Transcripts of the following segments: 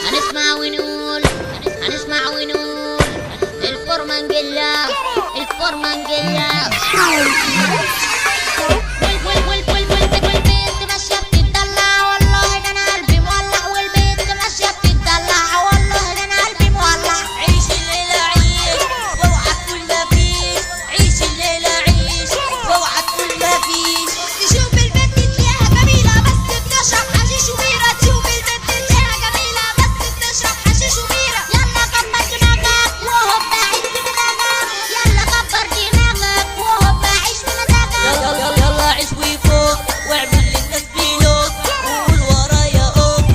هنسمع ونقول، هنسمع ونقول الفورمانجية، الفورمانجية. والبنت ماشية بتدلع، والله ده أنا قلبي مولع. والبنت ماشية بتدلع، والله ده أنا قلبي مولع. عيش الليلة عيش واوعى تقول مفيش، عيش الليلة عيش واوعى تقول مفيش. تشوف البنت تلاقيها جميلة بس بتشرب حشيش وبيرة، تشوف البنت تلاقيها جميلة بس بتشرب حشيش وبيرة. يلا كبر دماغك وهوب عيش بمزاجك، يلا كبر دماغك وهوب عيش بمزاجك. يلا عيش وفوق واعمل للناس بلوك وقول ورايا اوك.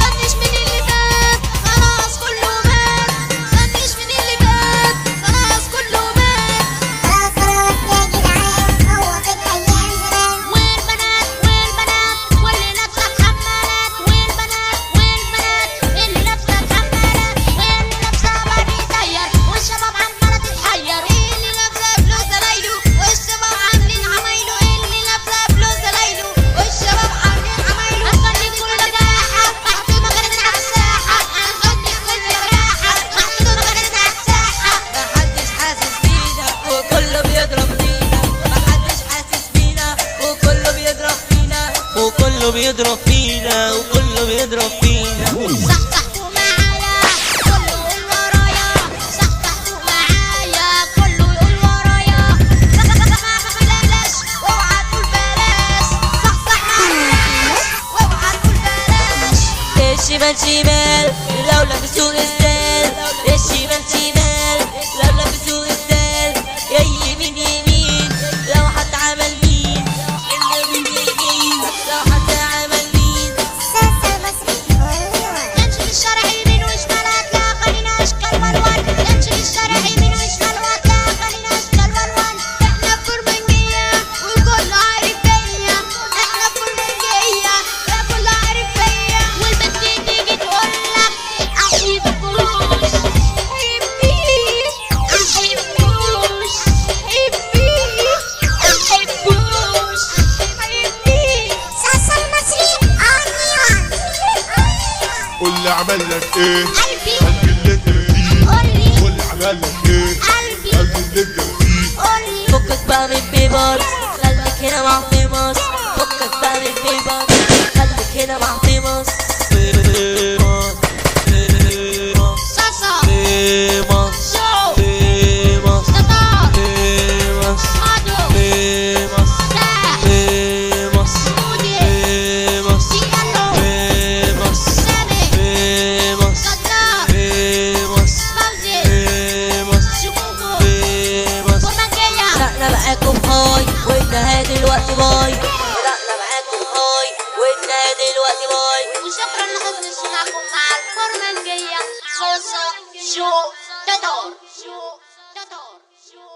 طنش من اللي فات خلاص كله مات، طنش من اللي فات خلاص كله مات. خلاص يا جدعان هو في الأيام زمان. والبنات واللي لابسة حمالات، والبنات اللي لابسة حمالات، واللي لابسة بادي سير، والشباب عمالة تتحير. اللي لابسة بلوز زمايله والشباب عاملين عمايله، اللي لابسة بلوز زمايله والشباب عاملين عمايله. هنخلي كل جراحة محطوطة مغرزة على الساحة، هنخلي كل جراحة محطوطة مغرزة على الساحة. محدش حاسس بينا وكله بيضرب فينا، محدش حاسس بينا وكله بيضرب فينا، وكله بيضرب فينا، وكله بيضرب فينا. صحصحتوا معايا كله يقول ورايا، صحصحتوا معايا كله يقول ورايا. بلاش واوعى تقول بلاش، صحصح معايا واوعى تقول بلاش. الشمال شمال لو لبسوا الزال، الشمال شمال لو لبسوا الزال. يا يمين يمين لو حد عمل مين، اليمين يمين لو حد عمل مين. ساسة المصري أونلي يمشي في الشارع يمين وشمال هتلاقي خلينا اشكال والوان، يمشي في الشارع يمين وشمال وهتلاقي خلينا اشكال والوان. احنا فورمانجية والكل عارف فيا، احنا فورمانجية والكل عارف فيا. والبنت تيجي تقولك احبوش حبيش، احبوش حبيش، احبوش حبيش. ساسة المصري أونلي. قول لي عمل لك ايه قلبي قلبي اللي انت فيه؟ قولي قول لي عمل لك ايه قلبي قلبي اللي انت فيه؟ قولي. فكك بقى من بيبر خليك هنا مع فيموس، فكك بقى من بيبر خليك هنا مع فيموس. فيموس فيموس صاصة فيموس شو فيموس قطار فيموس مادو فيموس ساح فيموس مودي فيموس سيانو فيموس سامي فيموس قطار فيموس فوزي فيموس شكوكو فيموس. فورمانجية. بدأنا معاكم هاي وانتهى دلوقتي باي، بدأنا معاكم هاي وانتهى دلوقتي باي. وشكرا لحسن استماعكم مع الفورمانجية. صوصة شو تدور شو تدور شو